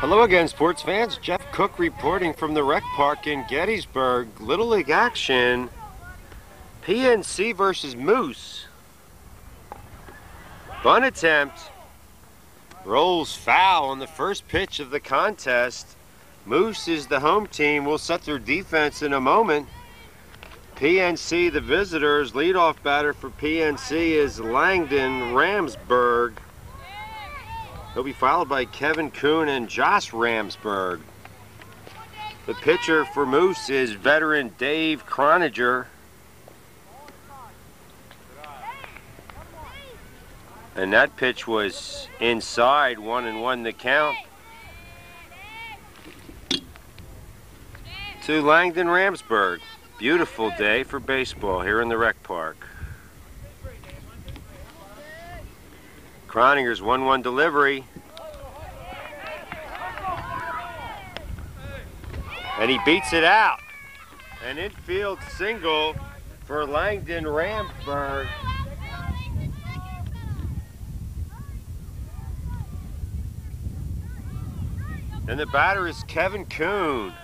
Hello again, sports fans. Jeff Cook reporting from the rec park in Gettysburg. Little League action. PNC versus Moose. Bunt attempt. Rolls foul on the first pitch of the contest. Moose is the home team. Will set their defense in a moment. PNC, the visitors. Leadoff batter for PNC is Langdon Ramsberg. He'll be followed by Kevin Kuhn and Josh Ramsberg. The pitcher for Moose is veteran Dave Croninger. And that pitch was inside, 1-1 the count. To Langdon Ramsberg. Beautiful day for baseball here in the rec park. Croninger's 1-1 delivery. And he beats it out. An infield single for Langdon Ramsberg. And the batter is Kevin Kuhn.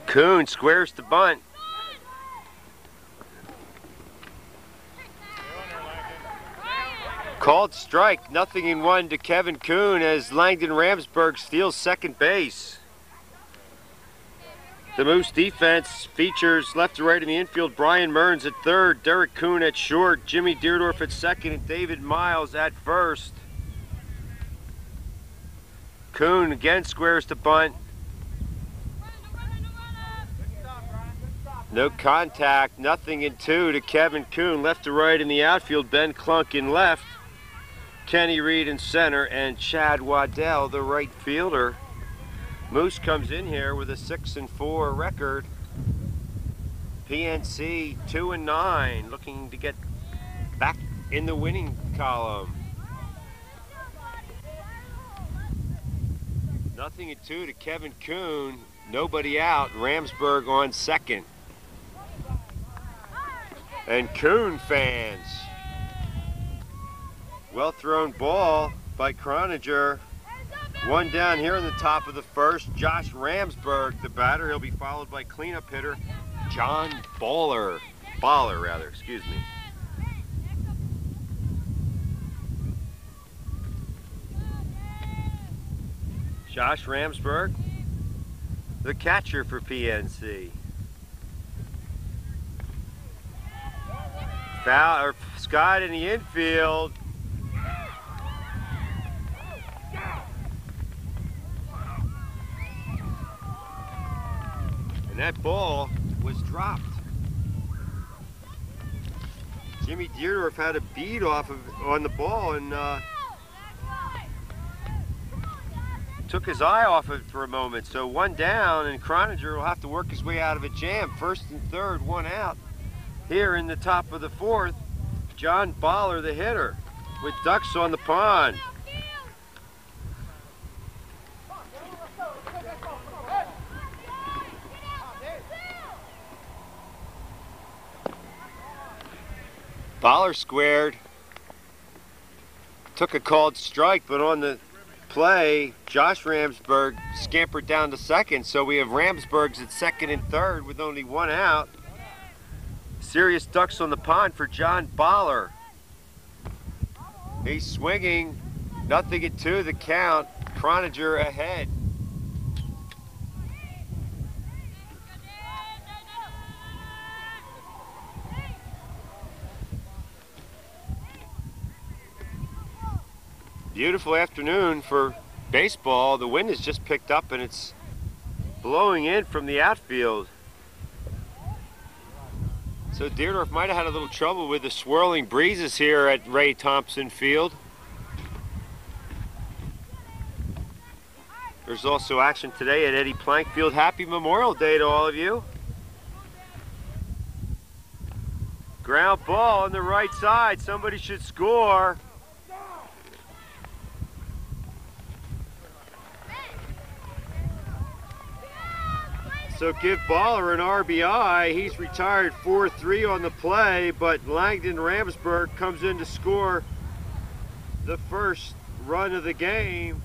Kuhn squares the bunt. Called strike, 0-1 to Kevin Kuhn as Langdon Ramsberg steals second base. The Moose defense features left to right in the infield, Brian Mearns at third, Derek Kuhn at short, Jimmy Deerdorf at second, and David Miles at first. Kuhn again squares the bunt. No contact, 0-2 to Kevin Kuhn. Left to right in the outfield, Ben Klunk in left, Kenny Reed in center, and Chad Waddell, the right fielder. Moose comes in here with a 6-4 record. PNC 2-9, looking to get back in the winning column. 0-2 to Kevin Kuhn. Nobody out. Ramsberg on second. And Kuhn fans. Well thrown ball by Croninger. One down here in the top of the first. Josh Ramsberg, the batter. He'll be followed by cleanup hitter John Baller, excuse me. Josh Ramsberg, the catcher for PNC. Scott in the infield. And that ball was dropped. Jimmy Deerdorf had a bead on the ball and took his eye off it for a moment. So one down, and Croninger will have to work his way out of a jam. First and third, one out. Here in the top of the fourth, John Baller, the hitter, with ducks on the pond. Baller squared, took a called strike, but on the play, Josh Ramsberg scampered down to second, so we have Ramsbergs at second and third with only one out. Serious ducks on the pond for John Baller. He's swinging, 0-2 the count, Croninger ahead. Beautiful afternoon for baseball. The wind has just picked up and it's blowing in from the outfield. So Deerdorf might have had a little trouble with the swirling breezes here at Ray Thompson Field. There's also action today at Eddie Plank Field. Happy Memorial Day to all of you. Ground ball on the right side. Somebody should score. So give Baller an RBI. He's retired 4-3 on the play, but Langdon Ramsburg comes in to score the first run of the game.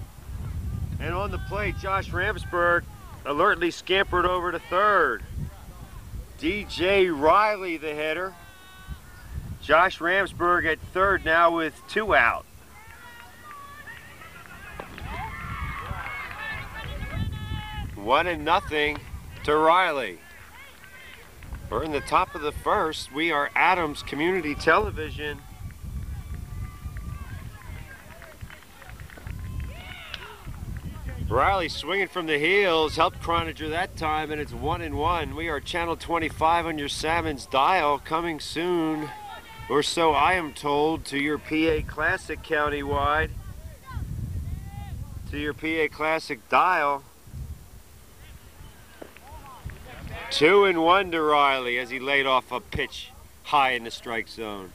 And on the play, Josh Ramsburg alertly scampered over to third. DJ Riley, the hitter. Josh Ramsburg at third now with 2 out. One and nothing to Riley. We're in the top of the first. We are Adams Community Television. Riley swinging from the heels, helped Croninger that time, and it's 1-1. We are channel 25 on your Salmon's dial, coming soon, or so I am told, to your PA Classic countywide, to your PA Classic dial. 2-1 to Riley as he laid off a pitch high in the strike zone.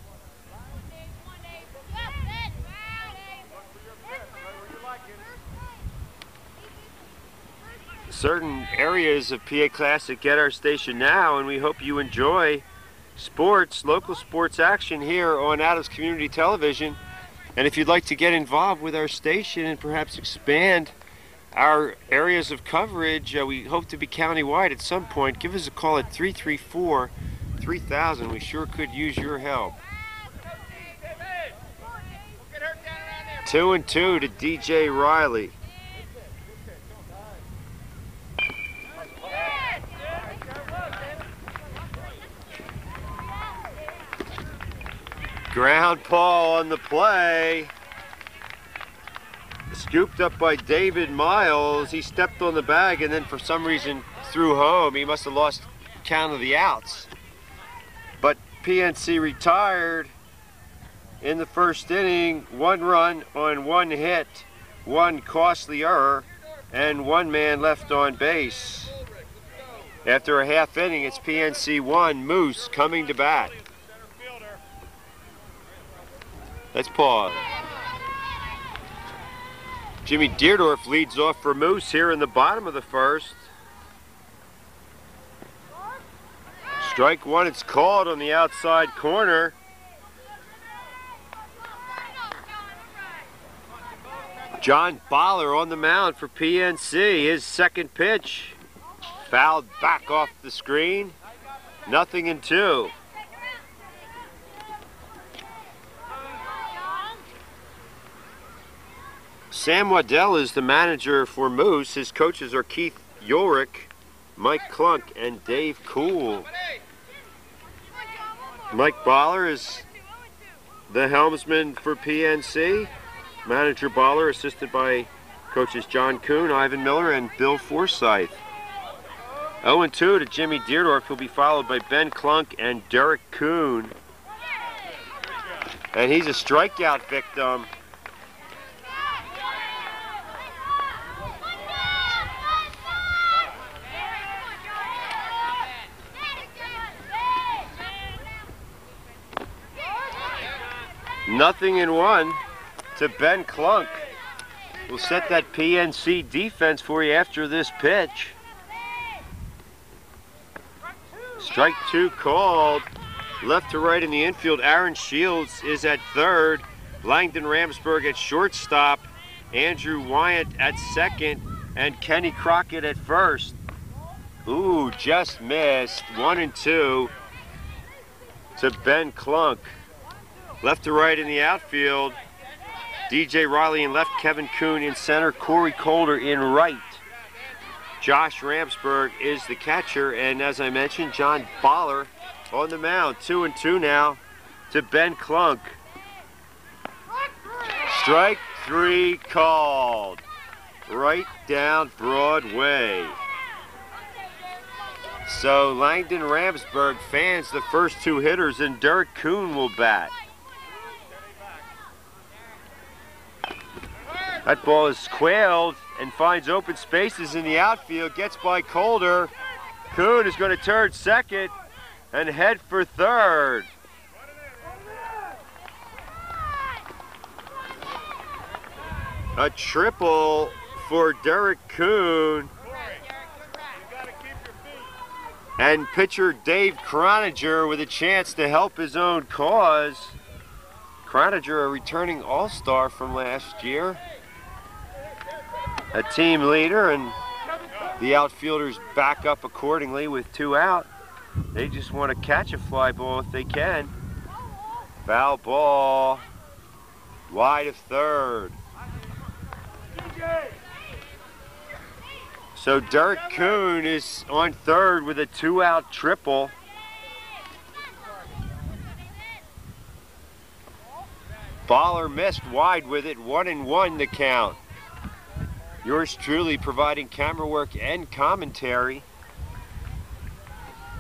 Certain areas of PA Classic get our station now, and we hope you enjoy sports, local sports action here on Adams Community Television. And if you'd like to get involved with our station and perhaps expand our areas of coverage, we hope to be countywide at some point, give us a call at 334-3000. We sure could use your help. 2-2 to DJ Riley. Ground ball on the play. Scooped up by David Miles. He stepped on the bag and then for some reason threw home. He must have lost count of the outs. But PNC retired in the first inning. 1 run on 1 hit, 1 costly error, and 1 man left on base. After a half inning, it's PNC 1, Moose coming to bat. Let's pause. Jimmy Deerdorf leads off for Moose here in the bottom of the first. Strike 1, it's called on the outside corner. John Baller on the mound for PNC. His second pitch fouled back off the screen. 0-2. Sam Waddell is the manager for Moose. His coaches are Keith Ulrich, Mike Klunk, and Dave Cool. Mike Baller is the helmsman for PNC. Manager Baller assisted by coaches John Kuhn, Ivan Miller, and Bill Forsyth. 0-2 to Jimmy Deerdorf, who'll be followed by Ben Klunk and Derek Kuhn. And he's a strikeout victim. Nothing in 1 to Ben Klunk. We'll set that PNC defense for you after this pitch. Strike 2 called. Left to right in the infield, Aaron Shields is at third. Langdon Ramsburg at shortstop. Andrew Wyatt at second. And Kenny Crockett at first. Ooh, just missed. 1-2 to Ben Klunk. Left to right in the outfield, DJ Riley in left, Kevin Kuhn in center, Corey Calder in right. Josh Ramsburg is the catcher, and as I mentioned, John Baller on the mound. 2-2 now to Ben Klunk. Strike 3 called. Right down Broadway. So Langdon Ramsburg fans the first 2 hitters, and Derek Kuhn will bat. That ball is squailed and finds open spaces in the outfield, gets by Calder. Kuhn is going to turn second and head for third. A triple for Derek Kuhn. And pitcher Dave Croninger with a chance to help his own cause. Croninger, a returning all-star from last year. A team leader, and the outfielders back up accordingly with 2 out. They just want to catch a fly ball if they can. Foul ball. Wide of third. So Derek Kuhn is on third with a 2-out triple. Baller missed wide with it, 1-1 the count. Yours truly providing camera work and commentary.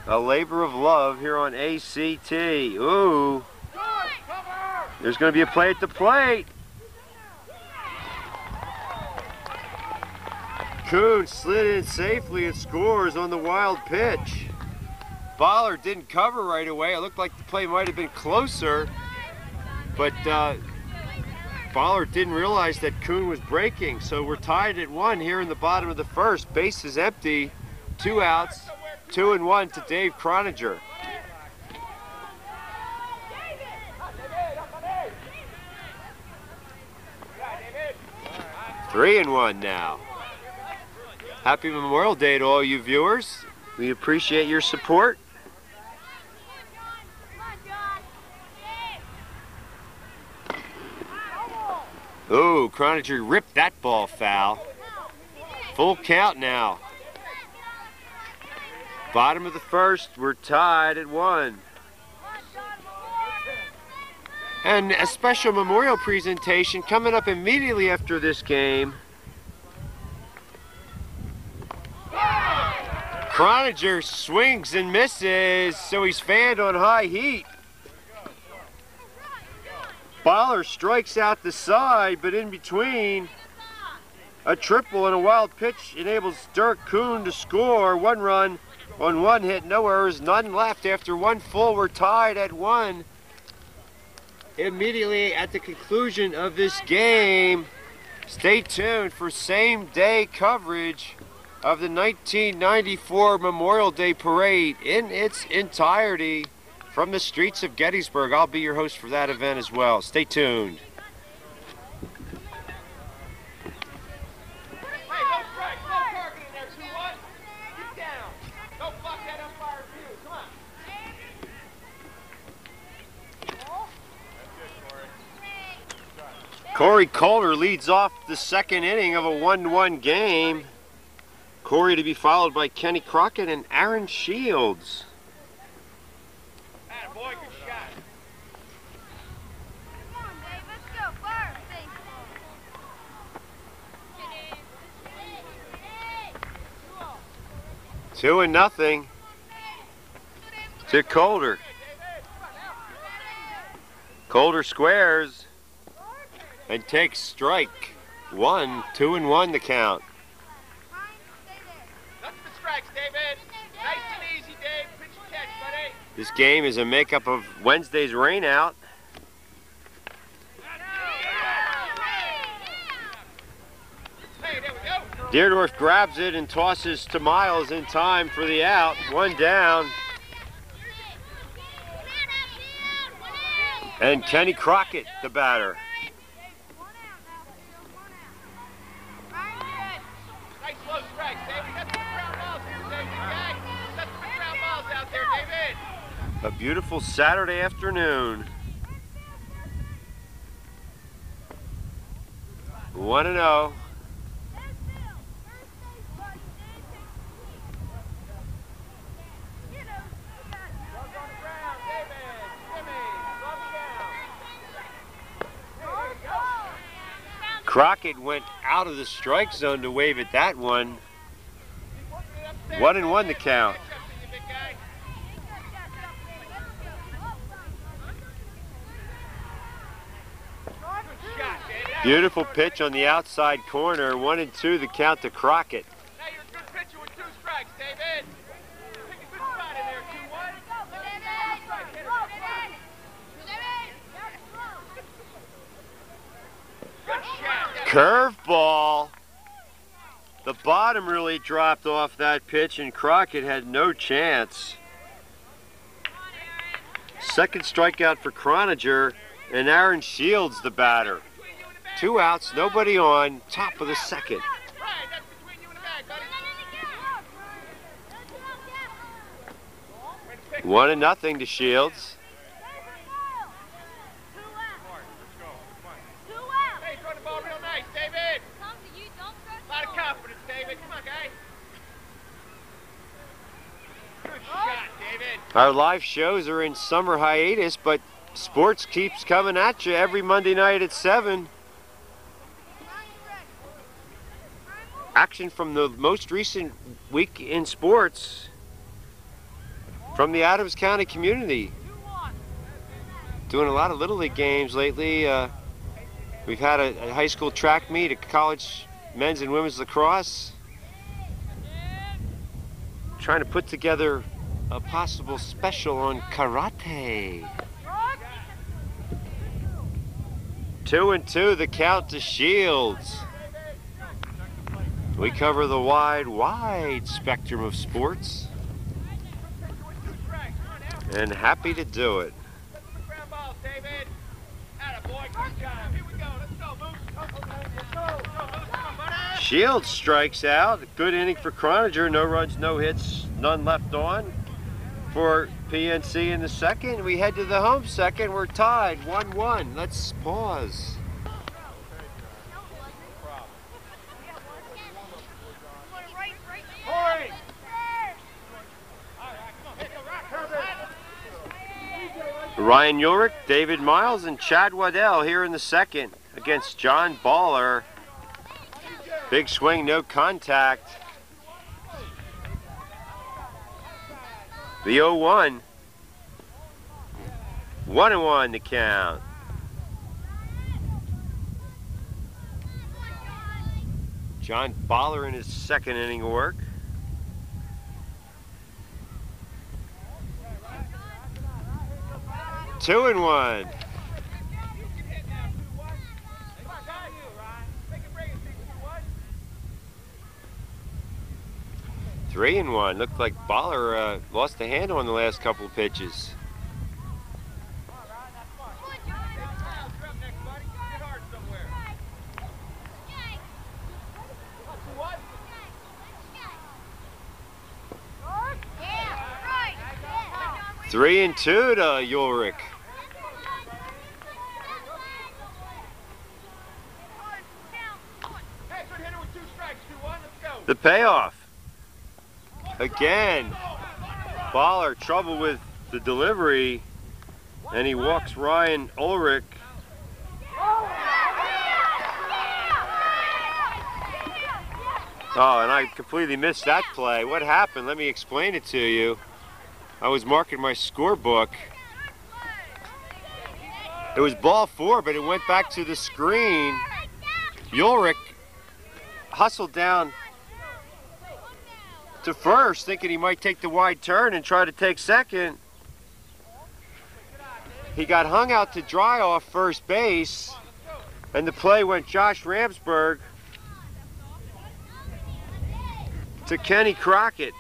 A labor of love here on ACT. Ooh. There's going to be a play at the plate. Kuhn slid in safely and scores on the wild pitch. Baller didn't cover right away. It looked like the play might have been closer, but Baller didn't realize that Kuhn was breaking. So we're tied at 1 here in the bottom of the first. Base is empty. 2 outs. 2-1 to Dave Croninger. Three and 1 now. Happy Memorial Day to all you viewers. We appreciate your support. Ooh, Croninger ripped that ball foul. Full count now. Bottom of the first, we're tied at 1. And a special memorial presentation coming up immediately after this game. Croninger swings and misses, so he's fanned on high heat. Baller strikes out the side, but in between, a triple and a wild pitch enables Derek Kuhn to score. 1 run on 1 hit, no errors, none left. After 1 full, we're tied at 1. Immediately at the conclusion of this game, stay tuned for same-day coverage of the 1994 Memorial Day Parade in its entirety from the streets of Gettysburg. I'll be your host for that event as well. Stay tuned. Corey Calder leads off the second inning of a 1-1 game. Corey to be followed by Kenny Crockett and Aaron Shields. Boy, good shot. Come on, Dave, let's go first. 2-0 to Calder. Calder squares and takes strike 1. 2-1 the count. Nothing but strikes, David. Nice and easy, Dave. Pitch and catch, buddy. This game is a makeup of Wednesday's rainout. Hey, there we go. Deerdorf grabs it and tosses to Miles in time for the out. 1 down. And Kenny Crockett, the batter. Nice low strikes, Dave. We got some ground balls here, Dave. Okay? Got some ground balls out there, David. A beautiful Saturday afternoon. 1-0. Crockett went out of the strike zone to wave at that one. 1-1 the count. Beautiful pitch on the outside corner. 1-2 the count to Crockett. Hey, you're a good pitcher with 2 strikes, David. Pick a good spot in there, 2-1. Good shot. Curveball. The bottom really dropped off that pitch and Crockett had no chance. Second strikeout for Croninger, and Aaron Shields the batter. 2 outs, nobody on, top of the second. 1-0 to Shields. Our live shows are in summer hiatus, but sports keeps coming at you every Monday night at 7. Action from the most recent week in sports from the Adams County community. Doing a lot of Little League games lately. We've had a high school track meet, a college men's and women's lacrosse. Trying to put together a possible special on karate. 2-2, the count to Shields. We cover the wide spectrum of sports. And happy to do it. Shields strikes out. Good inning for Croninger. No runs, no hits, none left on for PNC in the second. We head to the home second. We're tied 1-1. Let's pause. Ryan Ulrich, David Miles, and Chad Waddell here in the second against John Baller. Big swing, no contact. The 0-1. 1-1 the count. John Baller in his second inning of work. Two and 1. Three and 1. Looked like Baller lost the handle on the last couple of pitches. Three and 2 to Ulrich. The payoff. Again, Baller trouble with the delivery, and he walks Ryan Ulrich. Oh, and I completely missed that play. What happened? Let me explain it to you. I was marking my scorebook. It was ball 4, but it went back to the screen. Ulrich hustled down to first, thinking he might take the wide turn and try to take second. He got hung out to dry off first base, and the play went Josh Ramsberg to Kenny Crockett.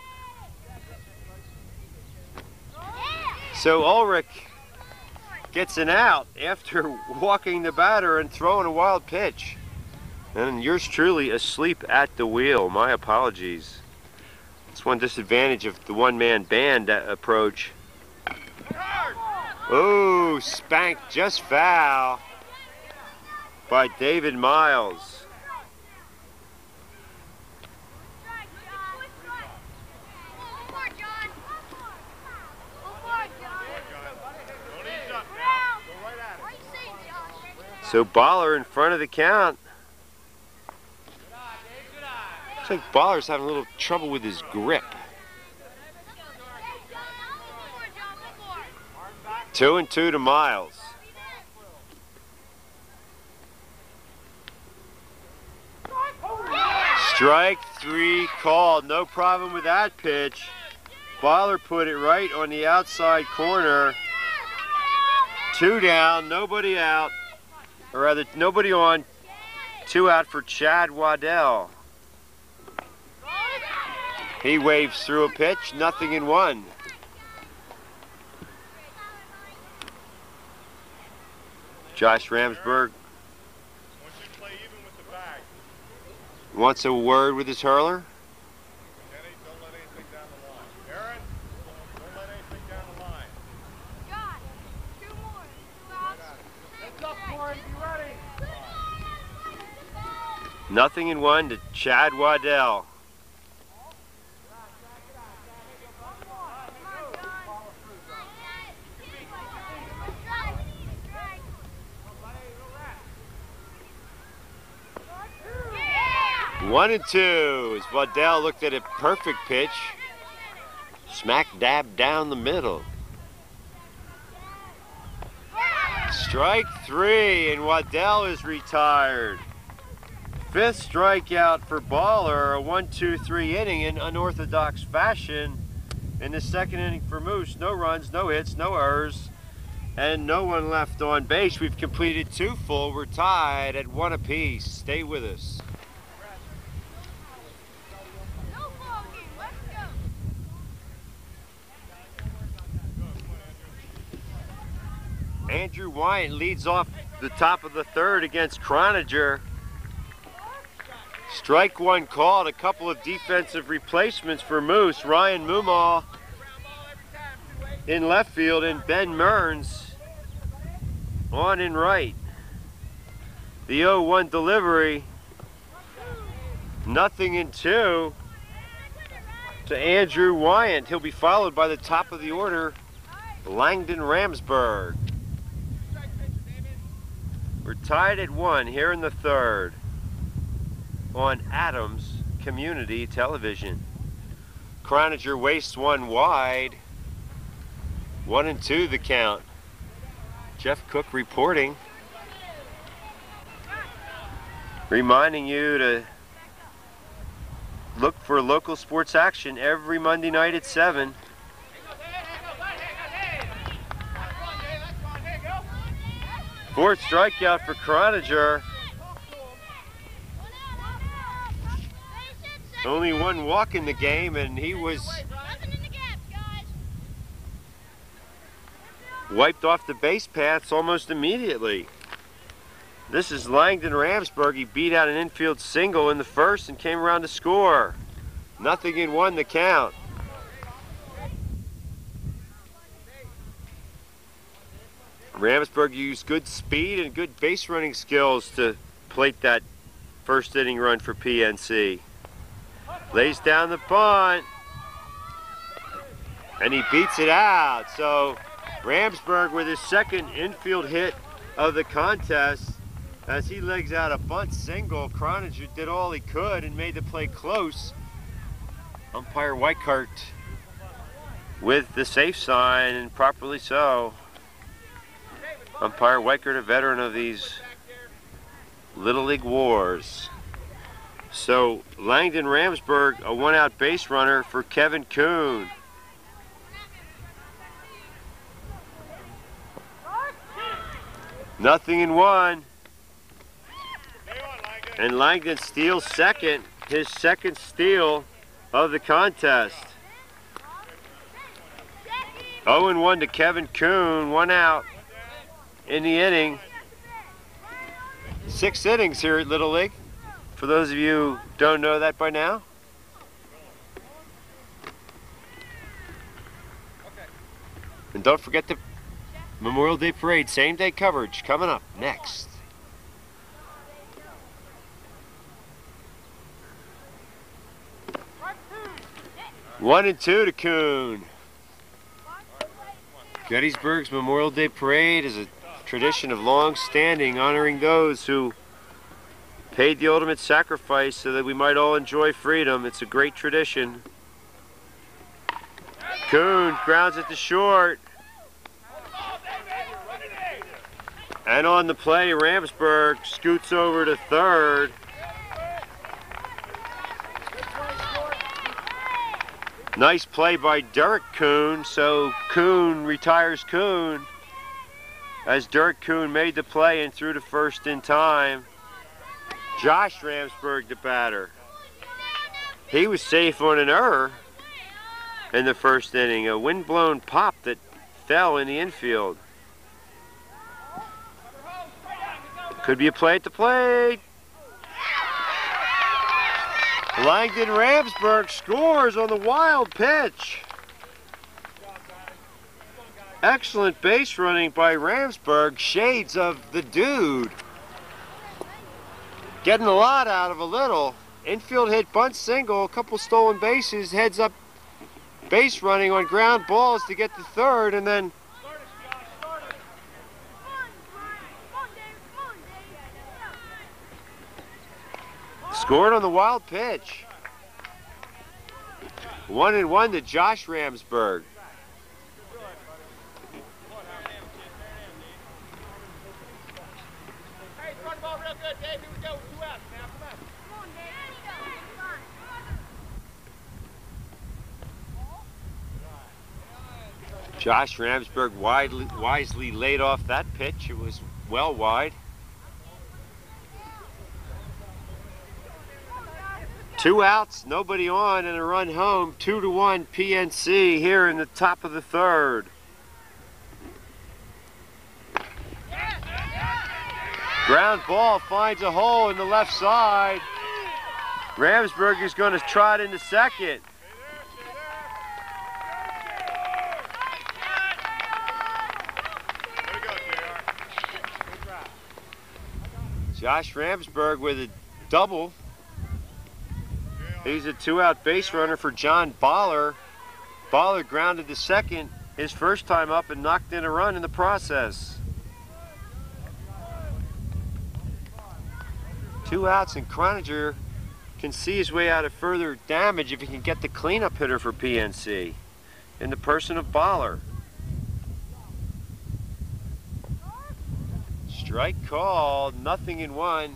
So Ulrich gets an out after walking the batter and throwing a wild pitch. And yours truly asleep at the wheel. My apologies. That's one disadvantage of the one-man band approach. Oh, spanked just foul by David Miles. So Baller in front of the count. Looks like Baller's having a little trouble with his grip. 2 and 2 to Miles. Strike 3 called. No problem with that pitch. Baller put it right on the outside corner. 2 down, nobody out. Or rather, nobody on. 2 out for Chad Waddell. He waves through a pitch, 0-1. Josh Ramsburg wants a word with his hurler. Don't let anything down the line. Aaron, don't let anything down the line. Josh, 2 more. 2 outs. Heads up, Corey, be ready. 0-1 to Chad Waddell. Yeah. 1-2 as Waddell looked at a perfect pitch. Smack dab down the middle. Strike 3 and Waddell is retired. 5th strikeout for Baller, a 1-2-3 inning in unorthodox fashion. In the 2nd inning for Moose, no runs, no hits, no errors, and no one left on base. We've completed 2 full. We're tied at 1 apiece. Stay with us. No ball game. Let's go. Andrew Wyant leads off the top of the 3rd against Croninger. Strike 1 called. A couple of defensive replacements for Moose. Ryan Mumal in left field and Ben Mearns on in right. The 0-1 delivery. 0-2 to Andrew Wyant. He'll be followed by the top of the order, Langdon Ramsburg. We're tied at 1 here in the 3rd on Adams Community Television. Croninger wastes 1 wide. 1-2 the count. Jeff Cook reporting. Reminding you to look for local sports action every Monday night at 7. 4th strikeout for Croninger. Only 1 walk in the game, and he was wiped off the base paths almost immediately. This is Langdon Ramsburg. He beat out an infield single in the 1st and came around to score. 0-1 the count. Ramsburg used good speed and good base running skills to plate that 1st inning run for PNC. Lays down the bunt, and he beats it out. So Ramsburg with his 2nd infield hit of the contest as he legs out a bunt single. Croninger did all he could and made the play close. Umpire Weichert with the safe sign, and properly so. Umpire Weichert, a veteran of these Little League wars. So Langdon Ramsburg, a 1-out base runner for Kevin Kuhn. Nothing in 1. And Langdon steals 2nd, his 2nd steal of the contest. 0-1 to Kevin Kuhn, 1 out in the inning. 6 innings here at Little League. For those of you who don't know that by now. And don't forget the Memorial Day Parade, same day coverage coming up next. One and 2 to Kuhn. Gettysburg's Memorial Day Parade is a tradition of long standing, honoring those who paid the ultimate sacrifice so that we might all enjoy freedom. It's a great tradition. Kuhn grounds it to short. And on the play, Ramsburg scoots over to 3rd. Nice play by Derek Kuhn, so Kuhn retires Kuhn as Derek Kuhn made the play and threw to 1st in time. Josh Ramsburg, the batter. He was safe on an error in the first inning. A windblown pop that fell in the infield. Could be a play at the plate. Langdon Ramsburg scores on the wild pitch. Excellent base running by Ramsburg. Shades of the dude. Getting a lot out of a little. Infield hit, bunt single, a couple stolen bases, heads up base running on ground balls to get to third, and then scored on the wild pitch. 1-1 to Josh Ramsburg. Hey, run the ball real good, Dave. Here we go. 2 outs now. Come on. Josh Ramsburg wisely laid off that pitch. It was well wide. 2 outs, nobody on, and a run home. 2-1 PNC here in the top of the third. Ground ball finds a hole in the left side. Ramsburg is going to trot into second. Josh Ramsburg with a double. He's a 2-out base runner for John Baller. Baller grounded to second his first time up and knocked in a run in the process. 2 outs, and Croninger can see his way out of further damage if he can get the cleanup hitter for PNC in the person of Baller. Strike called, 0-1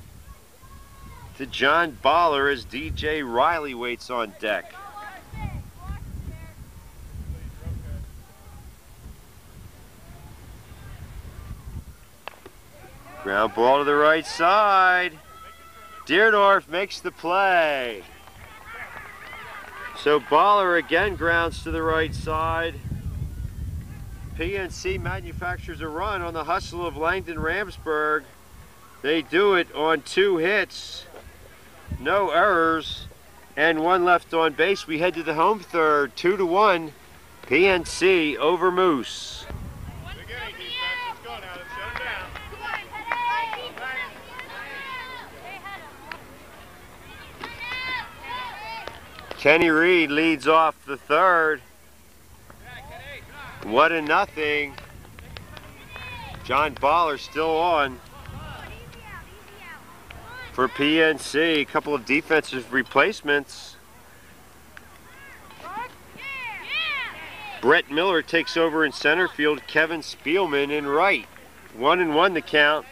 to John Baller as DJ Riley waits on deck. Ground ball to the right side. Deerdorf makes the play. So Baller again grounds to the right side. PNC manufactures a run on the hustle of Langdon Ramsburg. They do it on 2 hits, no errors, and 1 left on base. We head to the home third, 2-1, PNC over Moose. Kenny Reed leads off the third. 1-0. John Baller still on for PNC. A couple of defensive replacements. Brett Miller takes over in center field. Kevin Spielman in right. 1-1 the count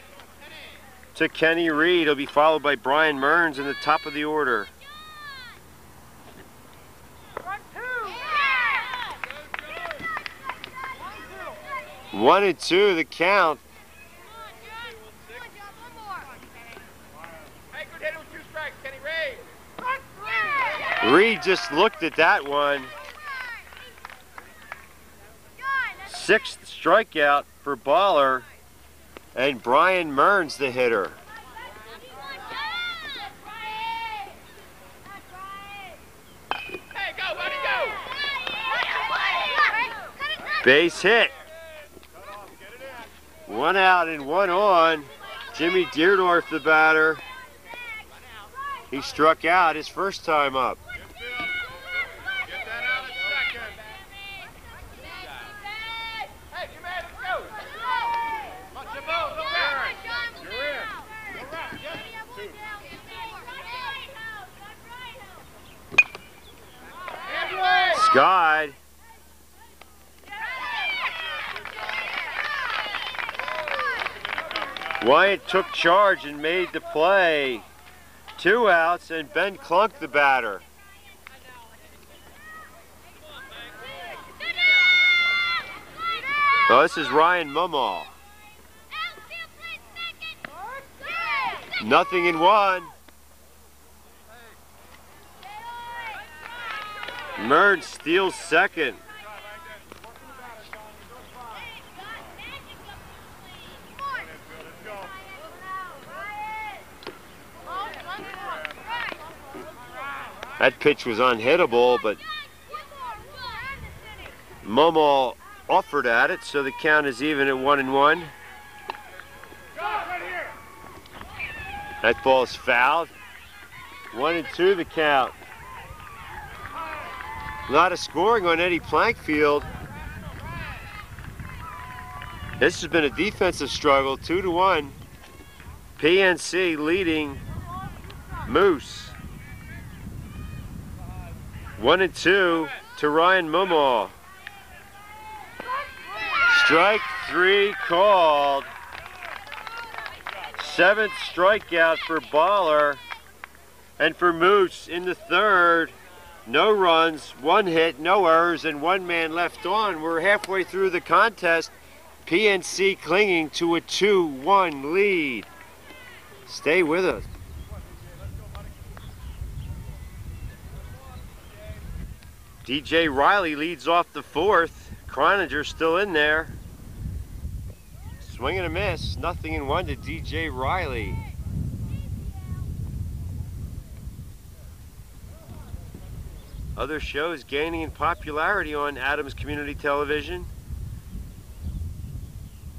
to Kenny Reed. He'll be followed by Brian Mearns in the top of the order. 1-2 the count. Hey, good hit with 2 strikes, Kenny Reed. Reed just looked at that one. 6th strikeout for Baller, and Brian Mearns the hitter. Hey, go, buddy, go. Base hit. 1 out and 1 on. Jimmy Deerdorf, the batter. He struck out his first time up. Get that out at second. Hey, you man, let's go. Watch your ball, go back. You're in. Go right, yes. 2. Skied. Wyatt took charge and made the play. 2 outs, and Ben Klunk the batter. Oh, this is Ryan Mumall. 0-1. Merd steals second. That pitch was unhittable, but Momo offered at it, so the count is even at 1-1. That ball's fouled. 1-2 the count. A lot of scoring on Eddie Plankfield. This has been a defensive struggle, 2-1. PNC leading Moose. 1-2 to Ryan Momo. Strike 3 called. 7th strikeout for Baller. And for Moose in the 3rd, no runs, 1 hit, no errors, and 1 man left on. We're halfway through the contest. PNC clinging to a 2-1 lead. Stay with us. DJ Riley leads off the 4th. Croninger still in there. Swing and a miss. 0-1 to DJ Riley. Other shows gaining in popularity on Adams Community Television.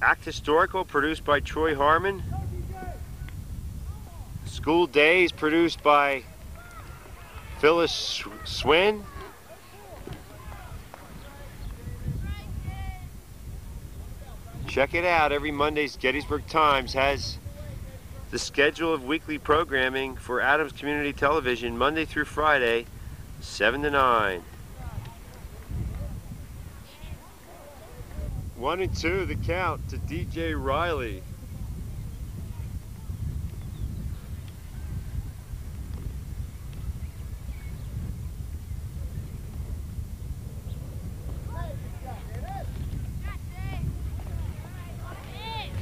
Act Historical, produced by Troy Harmon. School Days, produced by Phyllis Swin. Check it out. Every Monday's Gettysburg Times has the schedule of weekly programming for Adams Community Television, Monday through Friday, 7 to 9. 1-2 the count to DJ Riley.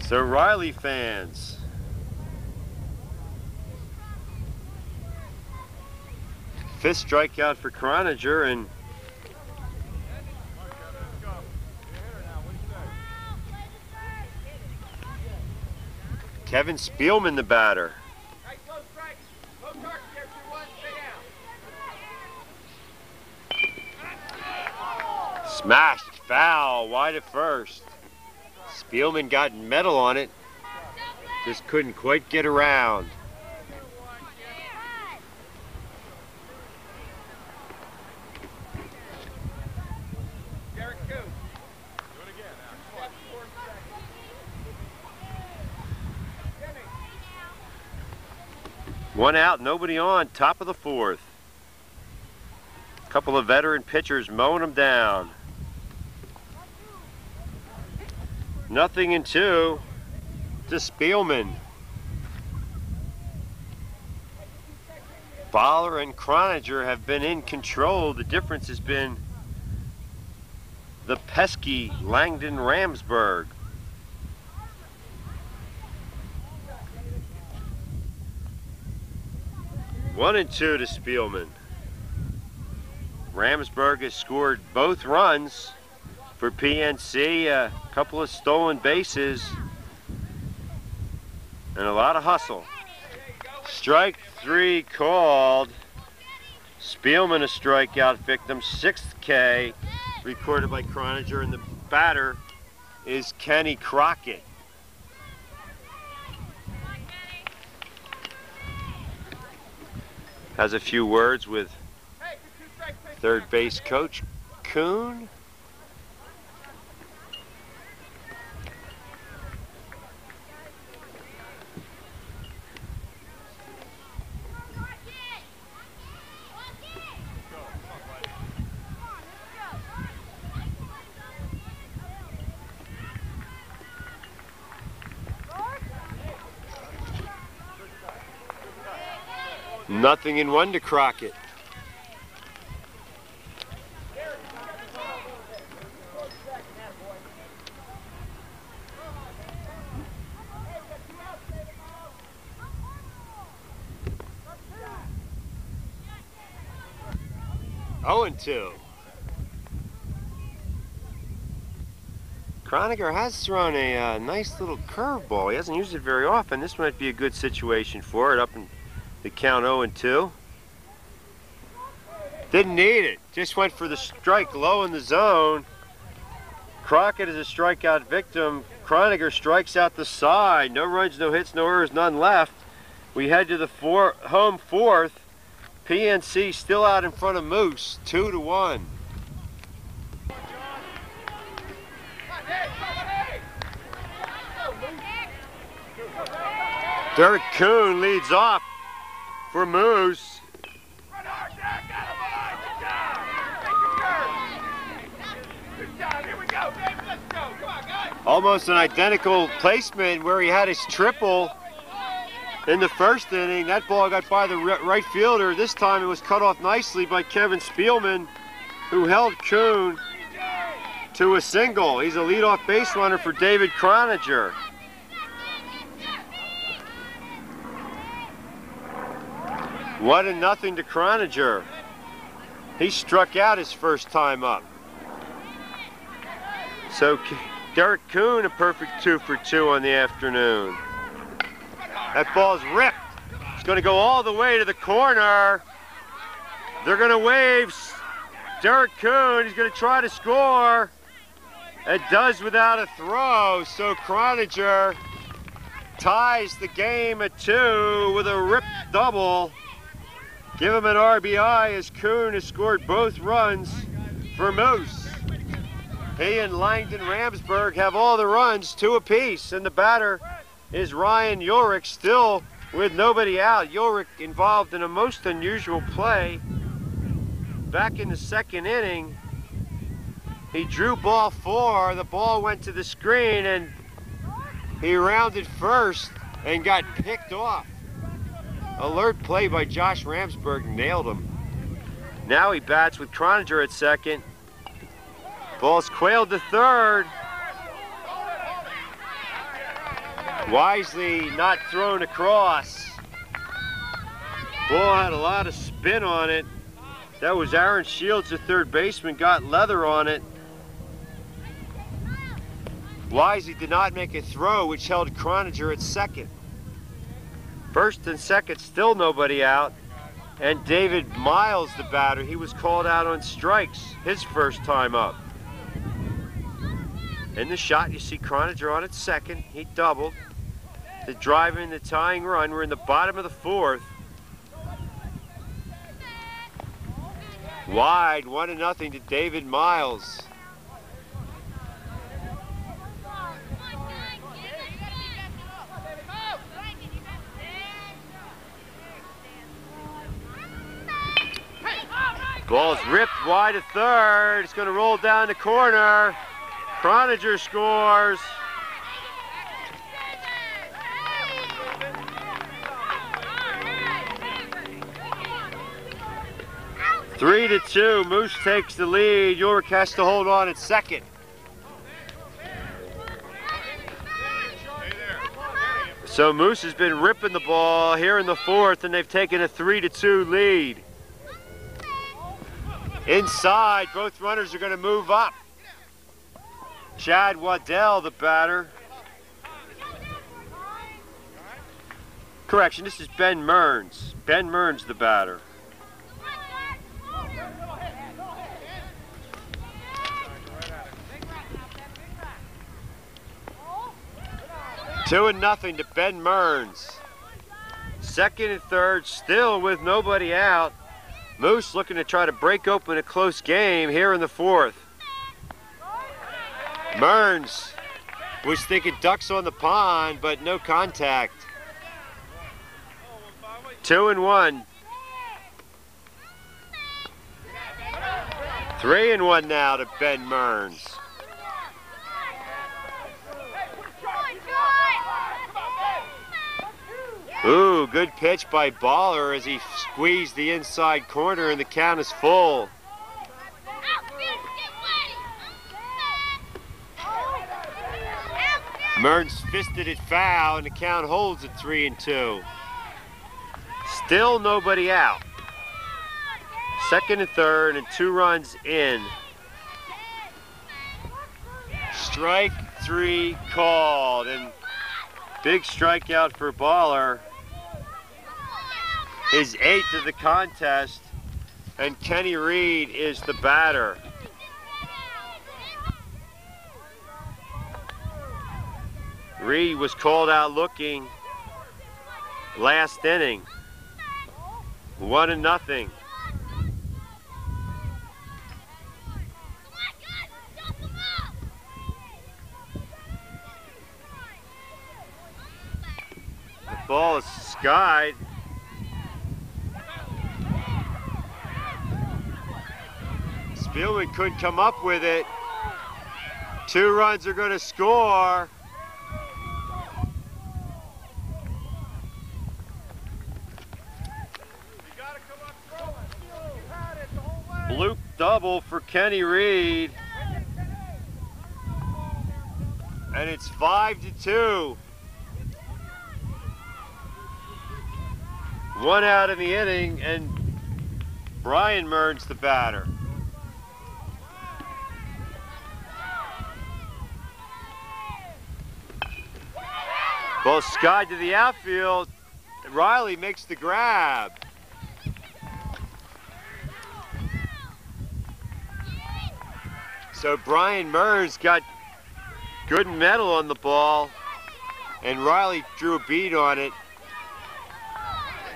So Riley fans, fifth strikeout for Croninger, and Kevin Spielman the batter. Smashed foul wide at first. Spielman got metal on it, just couldn't quite get around. One out, nobody on, top of the 4th. A couple of veteran pitchers mowing them down. 0-2 to Spielman. Baller and Croninger have been in control. The difference has been the pesky Langdon Ramsburg. One and two to Spielman. Ramsburg has scored both runs for PNC, a couple of stolen bases, and a lot of hustle. Strike 3 called. Spielman a strikeout victim, 6th K, recorded by Croninger, and the batter is Kenny Crockett. Has a few words with third base coach Kuhn. Nothing in one to Crockett. 0-2. Croniger has thrown a nice little curveball. He hasn't used it very often. This might be a good situation for it, up in the count 0-2. Didn't need it. Just went for the strike low in the zone. Crockett is a strikeout victim. Croniger strikes out the side. No runs, no hits, no errors, none left. We head to the home fourth. PNC still out in front of Moose, 2-1. Derek Kuhn leads off for Moose. Almost an identical placement where he had his triple in the first inning. That ball got by the right fielder. This time it was cut off nicely by Kevin Spielman, who held Kuhn to a single. He's a leadoff base runner for David Croniger. One and nothing to Croniger. He struck out his first time up. So Derek Kuhn, a perfect 2 for 2 on the afternoon. That ball's ripped. It's going to go all the way to the corner. They're going to wave Derek Kuhn. He's going to try to score. It does without a throw. So Croniger ties the game at 2 with a ripped double. Give him an RBI as Kuhn has scored both runs for Moose. He and Langdon Ramsburg have all the runs, 2 apiece, and the batter is Ryan Ulrich, still with nobody out. Ulrich involved in a most unusual play. Back in the second inning, he drew ball 4. The ball went to the screen, and he rounded first and got picked off. Alert play by Josh Ramsburg nailed him. Now he bats with Croniger at second. Ball's quailed to third. Wisely not thrown across. Ball had a lot of spin on it. That was Aaron Shields, the third baseman, got leather on it. Wisely did not make a throw, which held Croniger at second. First and second, still nobody out. And David Miles, the batter, he was called out on strikes his first time up. In the shot, you see Croniger on at second. He doubled to drive in the tying run. We're in the bottom of the fourth. Wide, 1-0 to David Miles. Ball's ripped wide to third. It's going to roll down the corner. Croniger scores. Three to 2. Moose takes the lead. Ulrich has to hold on at second. So Moose has been ripping the ball here in the fourth, and they've taken a 3-2 lead. Inside, both runners are going to move up. Chad Waddell, the batter. Correction, this is Ben Mearns. Ben Mearns, the batter. Two and nothing to Ben Mearns. Second and third, still with nobody out. Moose looking to try to break open a close game here in the fourth. Mearns was thinking ducks on the pond, but no contact. 2-1. 3-1 now to Ben Mearns. Ooh, good pitch by Baller as he squeezed the inside corner, and the count is full. Mearns fisted it foul, and the count holds at 3-2. Still nobody out. second and third and 2 runs in. Strike 3 called, and big strikeout for Baller. His 8th of the contest, and Kenny Reed is the batter. Reed was called out looking last inning. 1-0. The ball is skied. Spielman couldn't come up with it. 2 runs are going to score. Bloop double for Kenny Reed. And it's 5-2. 1 out in the inning, and Brian Mearns the batter. Ball skied to the outfield. Riley makes the grab. So Brian Mearns got good metal on the ball, and Riley drew a bead on it.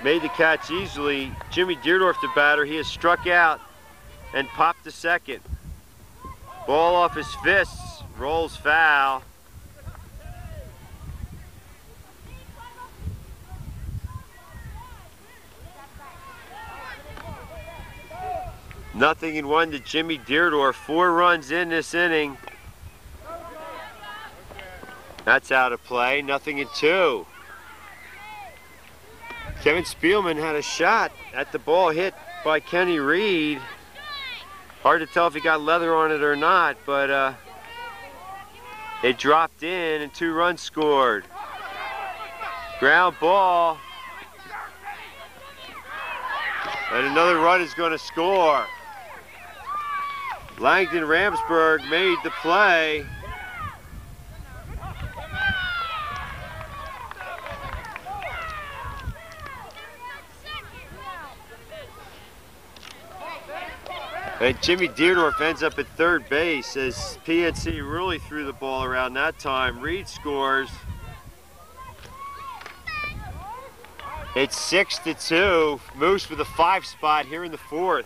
Made the catch easily. Jimmy Deerdorf, the batter, he has struck out and popped to second. Ball off his fists, rolls foul. Nothing in 1 to Jimmy Deerdorf. 4 runs in this inning. That's out of play. Nothing in 2. Kevin Spielman had a shot at the ball hit by Kenny Reed. Hard to tell if he got leather on it or not, but it dropped in and 2 runs scored. Ground ball. And another run is going to score. Langdon Ramsburg made the play. And Jimmy Deerdorf ends up at third base as PNC really threw the ball around that time. Reed scores. It's 6-2. Moose with a 5 spot here in the 4th.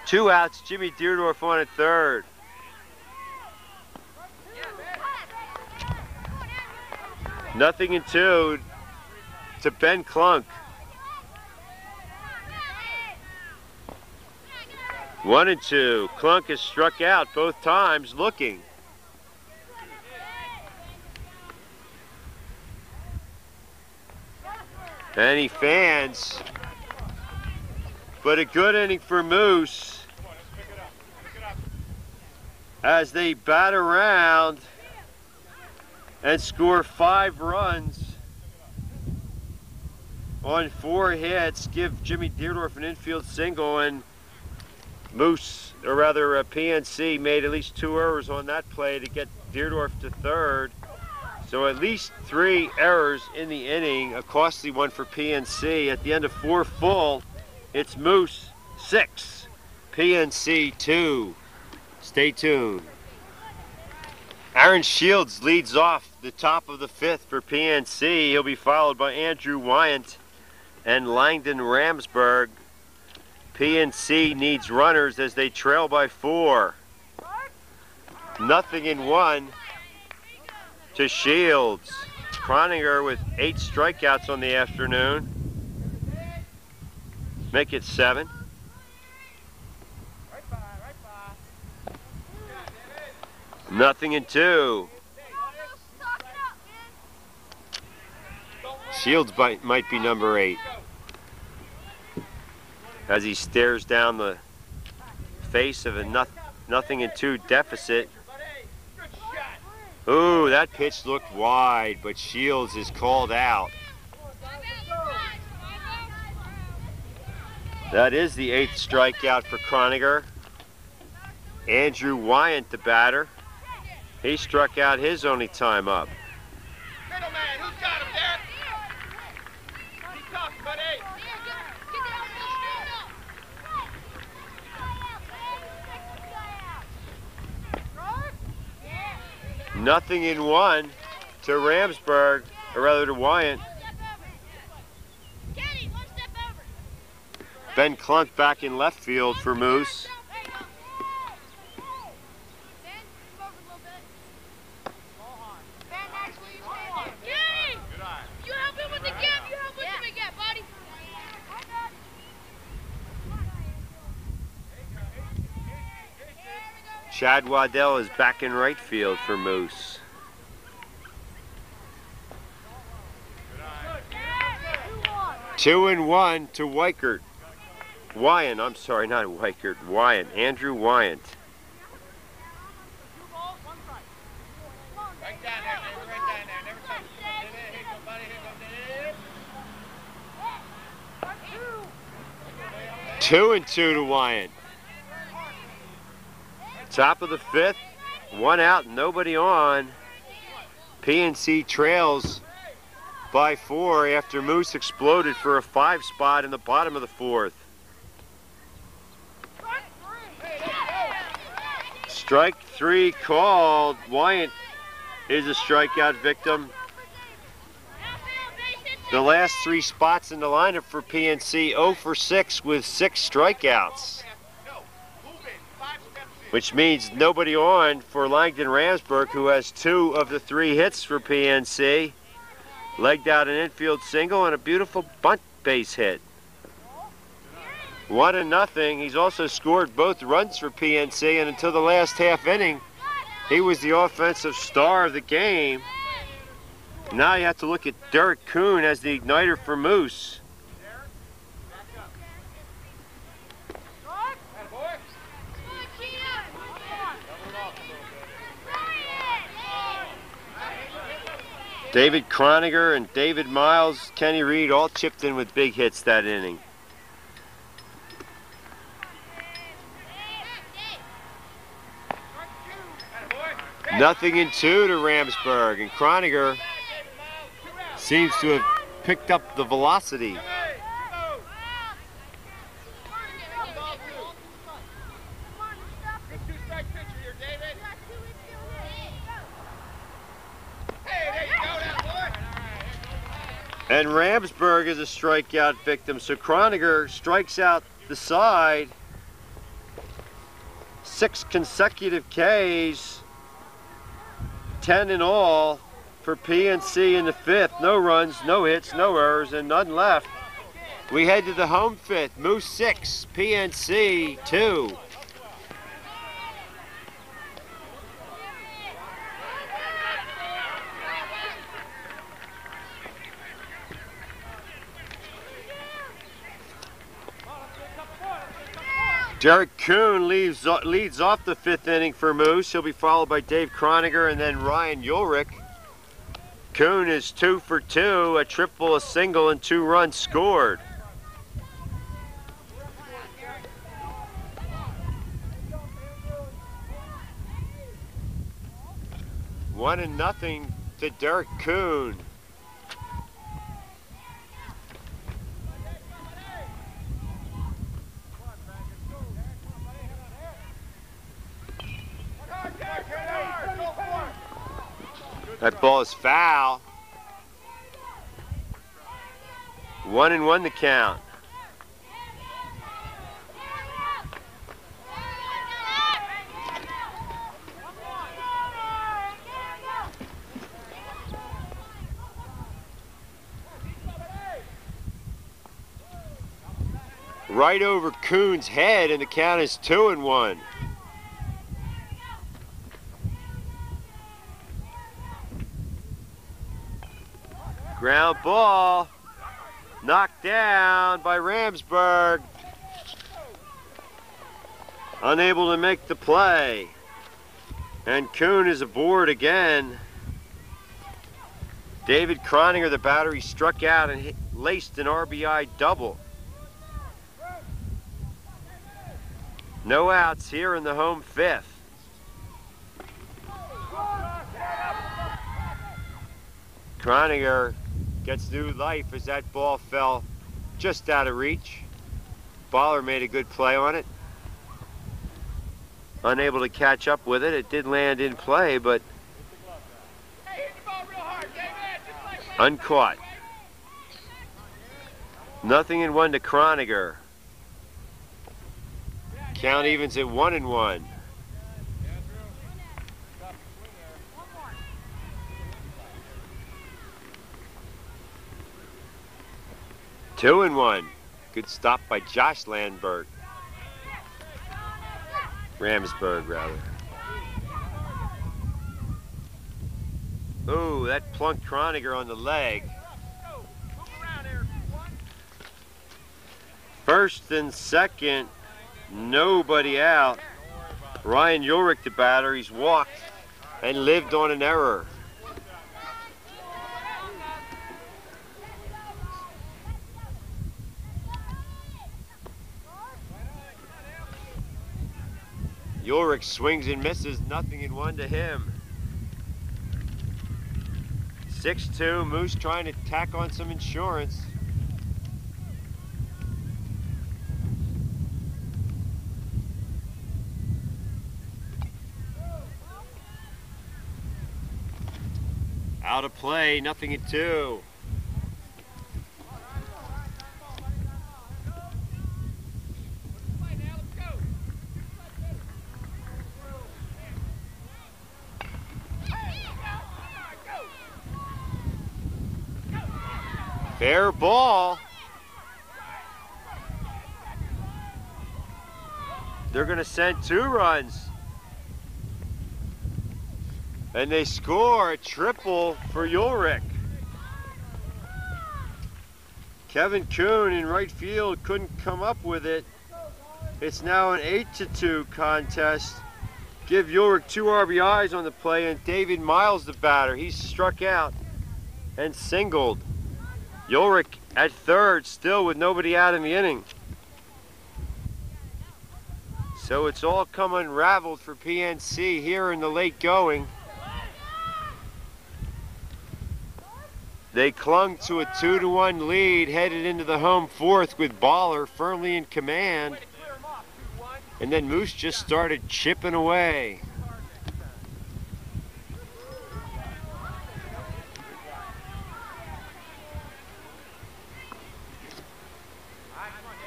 2 outs, Jimmy Deerdorf on at third. Nothing in 2 to Ben Klunk. 1-2. Klunk has struck out both times looking. And he fans. But a good inning for Moose as they bat around and score 5 runs on 4 hits, give Jimmy Deerdorf an infield single, and Moose, or rather PNC, made at least 2 errors on that play to get Deerdorf to third. So at least 3 errors in the inning, a costly one for PNC. At the end of 4 full, it's Moose 6, PNC 2. Stay tuned. Aaron Shields leads off the top of the 5th for PNC. He'll be followed by Andrew Wyant and Langdon Ramsburg. PNC needs runners as they trail by 4. Nothing in 1 to Shields. Croninger with 8 strikeouts on the afternoon. Make it 7. Nothing in 2. Shields might be number 8 as he stares down the face of a nothing in 2 deficit. Ooh, that pitch looked wide, but Shields is called out. That is the 8th strikeout for Croniger. Andrew Wyant, the batter. He struck out his only time up. Middleman, who's got him, Derek? Keep talking, buddy. Nothing in 1 to Ramsburg, or rather to Wyant. Ben Clunt back in left field for Moose. Chad Waddell is back in right field for Moose. Two and 1 to Weichert. Wyant, I'm sorry, not Weichert. Wyant, Andrew Wyant. Right down there, David, right down there. Never touch it. Here you go, buddy. Here you go, David. 2-2 to Wyant. Top of the 5th, 1 out, nobody on. PNC trails by 4 after Moose exploded for a 5 spot in the bottom of the 4th. Strike 3 called. Wyant is a strikeout victim. The last 3 spots in the lineup for PNC, 0 for 6 with 6 strikeouts. Which means nobody on for Langdon Ramsburg, who has 2 of the 3 hits for PNC. Legged out an infield single and a beautiful bunt base hit. 1-0. He's also scored both runs for PNC, and until the last half inning, he was the offensive star of the game. Now you have to look at Derek Kuhn as the igniter for Moose. David Croniger and David Miles, Kenny Reed all chipped in with big hits that inning. Nothing in 2 to Ramsburg, and Croniger seems to have picked up the velocity. And Ramsburg is a strikeout victim, so Croniger strikes out the side. 6 consecutive Ks, 10 in all for PNC in the 5th. No runs, no hits, no errors, and none left. We head to the home 5th. Moose 6, PNC 2. Derek Kuhn leads off the 5th inning for Moose. He'll be followed by Dave Croniger and then Ryan Ulrich. Kuhn is 2 for 2, a triple, a single, and 2 runs scored. One and nothing to Derek Kuhn. That ball is foul. 1-1 the count. Right over Kuhn's head, and the count is 2-1. Ground ball, knocked down by Ramsburg. Unable to make the play. And Kuhn is aboard again. David Croniger, the batter, struck out and laced an RBI double. No outs here in the home fifth. Croniger gets new life as that ball fell just out of reach. Baller made a good play on it. Unable to catch up with it. It did land in play, but uncaught. 0-1 to Croniger. Count evens at 1-1. Two and 1. Good stop by Josh Landberg. Ramsburg, rather. Ooh, that plunked Croniger on the leg. First and second, nobody out. Ryan Ulrich, the batter, he's walked and lived on an error. Ulrich swings and misses, 0-1 to him. 6-2, Moose trying to tack on some insurance. Out of play, 0-2. Fair ball. They're going to send 2 runs. And they score a triple for Ulrich. Kevin Kuhn in right field couldn't come up with it. It's now an 8-2 contest. Give Ulrich 2 RBIs on the play, and David Miles, the batter, he's struck out and singled. Ulrich at third, still with nobody out in the inning. So it's all come unraveled for PNC here in the late going. They clung to a 2-1 lead, headed into the home fourth with Baller firmly in command. And then Moose just started chipping away.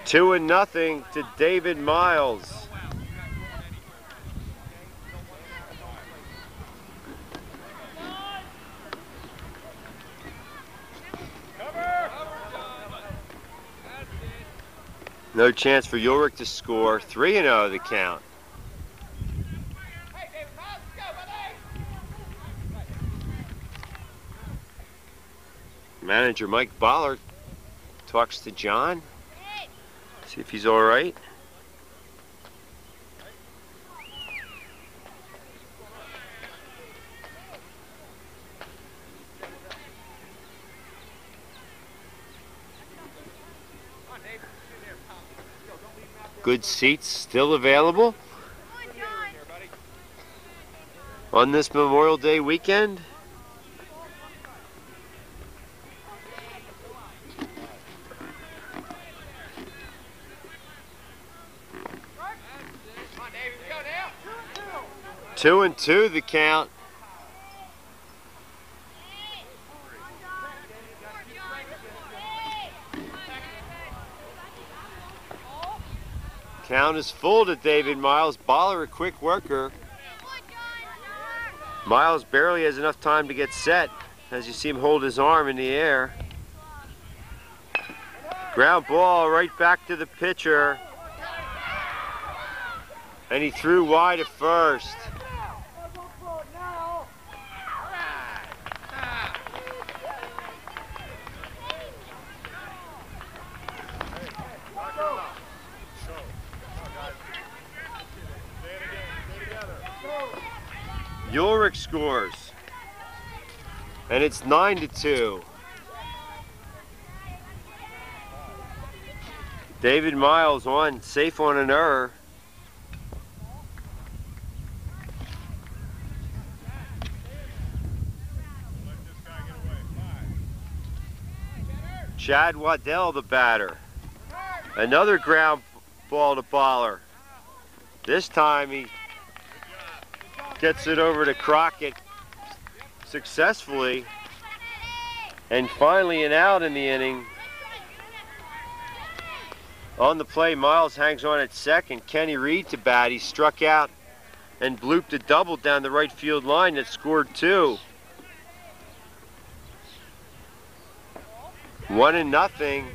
Two and 0 to David Miles. No chance for Ulrich to score. 3-0 the count. Manager Mike Baller talks to John. See if he's all right. Good seats still available on this Memorial Day weekend. Two and 2 the count. Count is full to David Miles. Baller a quick worker. Miles barely has enough time to get set as you see him hold his arm in the air. Ground ball right back to the pitcher. And he threw wide at first. Ulrich scores, and it's 9-2. David Miles safe on an error. Chad Waddell, the batter. Another ground ball to Baller. This time he gets it over to Crockett successfully. And finally an out in the inning. On the play, Miles hangs on at second. Kenny Reed to bat. He struck out and blooped a double down the right field line that scored 2. 1-0.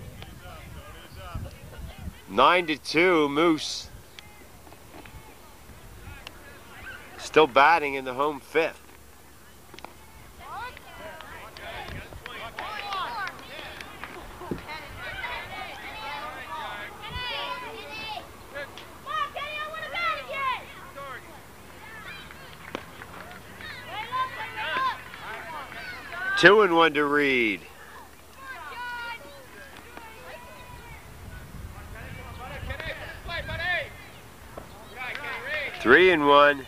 9-2, Moose. Still batting in the home 5th. Two and 1 to Reed. Three and 1.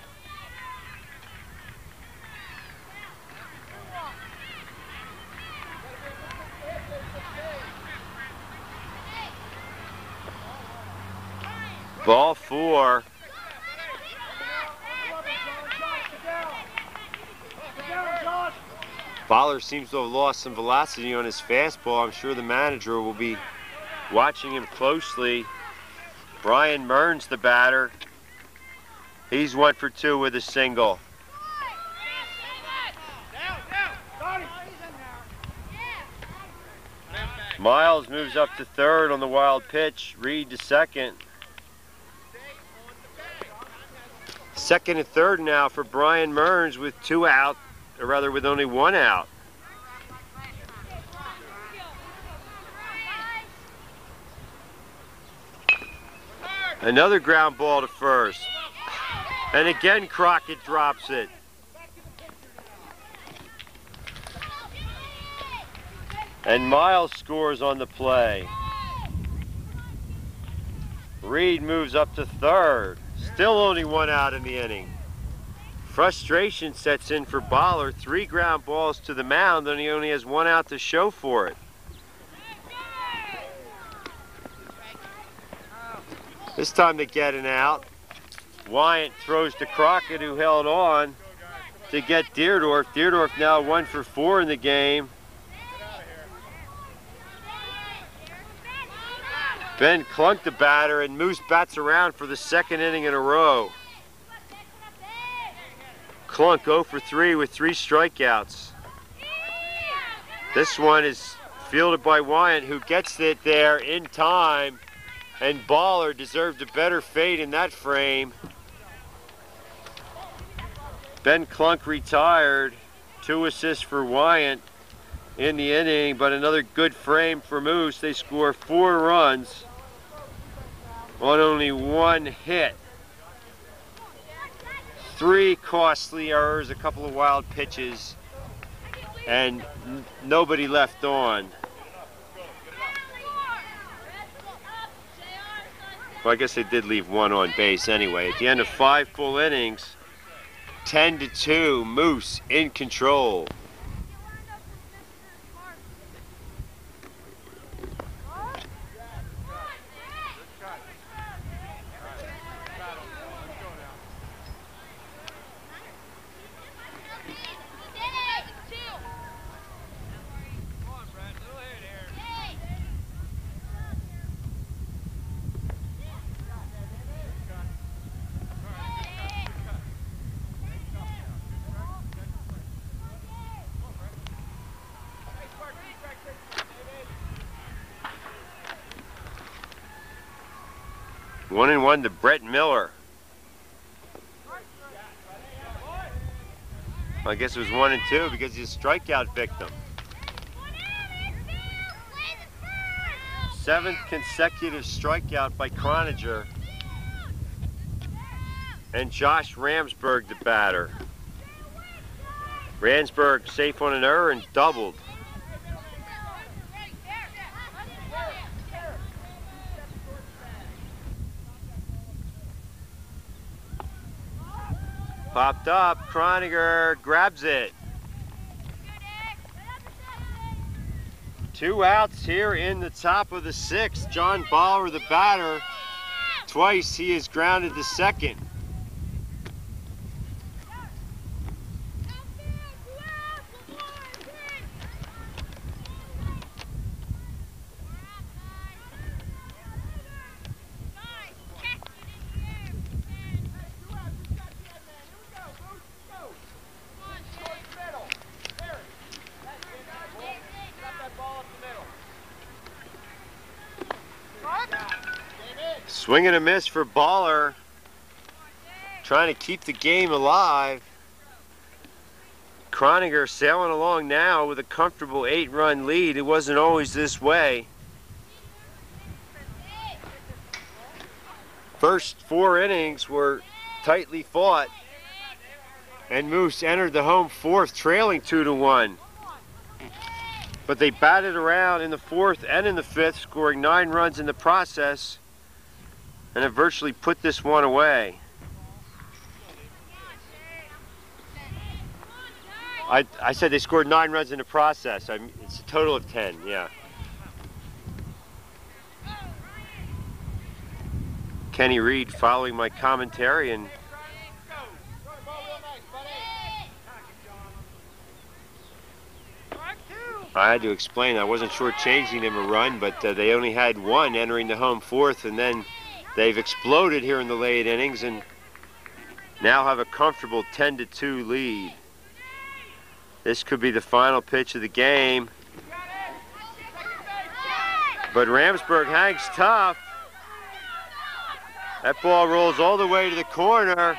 Ball 4. Fowler seems to have lost some velocity on his fastball. I'm sure the manager will be watching him closely. Brian Mearns, the batter. He's 1 for 2 with a single. Miles moves up to third on the wild pitch. Reed to second. Second and third now for Brian Mearns with 2 out, or rather with only 1 out. Another ground ball to first. And again Crockett drops it. And Miles scores on the play. Reed moves up to third. Still only 1 out in the inning. Frustration sets in for Baller. 3 ground balls to the mound, and he only has 1 out to show for it. This time they get an out. Wyant throws to Crockett, who held on to get Deerdorf. Deerdorf now 1 for 4 in the game. Ben Klunk, the batter, and Moose bats around for the 2nd inning in a row. Klunk 0 for 3 with 3 strikeouts. This one is fielded by Wyant, who gets it there in time, and Baller deserved a better fate in that frame. Ben Klunk retired. 2 assists for Wyant in the inning, but another good frame for Moose. They score 4 runs on only 1 hit. 3 costly errors, a couple of wild pitches, and nobody left on. Well, I guess they did leave 1 on base anyway. At the end of 5 full innings, 10-2, Moose in control. One and 1 to Brett Miller. I guess it was 1 and 2 because he's a strikeout victim. 7th consecutive strikeout by Croninger. And Josh Ramsberg, the batter. Ramsberg safe on an error and doubled. Popped up, Croninger grabs it. 2 outs here in the top of the 6th. John Baller, the batter. Twice he is grounded to second. Swing and a miss for Baller. Trying to keep the game alive. Croninger sailing along now with a comfortable 8-run lead. It wasn't always this way. First 4 innings were tightly fought, and Moose entered the home 4th trailing 2-1. But they batted around in the 4th and in the 5th, scoring 9 runs in the process, and have virtually put this one away. I said they scored 9 runs in the process. It's a total of 10, yeah. Kenny Reed following my commentary, and I had to explain I wasn't shortchanging them a run, but they only had 1 entering the home 4th, and then they've exploded here in the late innings and now have a comfortable 10-2 lead. This could be the final pitch of the game. But Ramsburg hangs tough. That ball rolls all the way to the corner.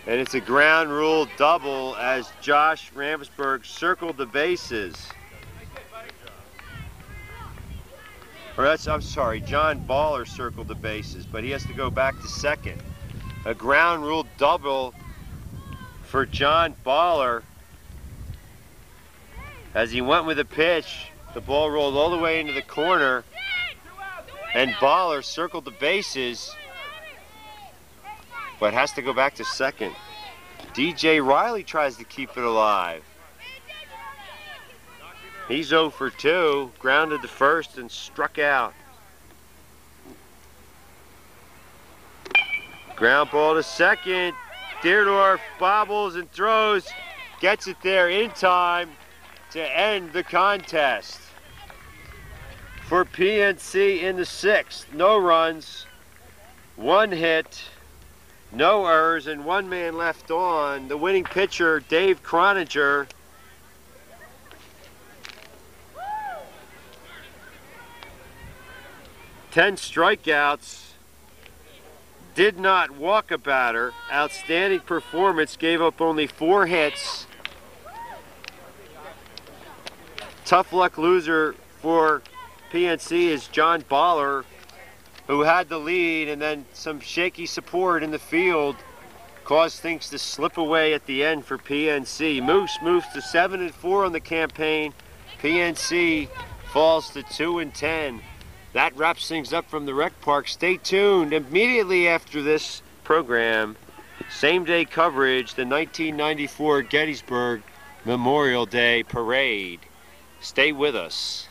And it's a ground rule double as Josh Ramsburg circled the bases. I'm sorry, John Baller circled the bases, but he has to go back to second. A ground rule double for John Baller. As he went with the pitch, the ball rolled all the way into the corner, and Baller circled the bases, but has to go back to second. DJ Riley tries to keep it alive. He's 0 for 2, grounded to first and struck out. Ground ball to second. Deerdorf bobbles and throws, gets it there in time to end the contest. For PNC in the 6th, no runs, 1 hit, no errors, and 1 man left on. The winning pitcher, Dave Croninger, ten strikeouts, did not walk a batter. Outstanding performance, gave up only 4 hits. Tough luck loser for PNC is John Baller, who had the lead, and then some shaky support in the field caused things to slip away at the end for PNC. Moose moves to 7-4 on the campaign. PNC falls to 2-10. That wraps things up from the Rec Park. Stay tuned. Immediately after this program, same-day coverage, the 1994 Gettysburg Memorial Day Parade. Stay with us.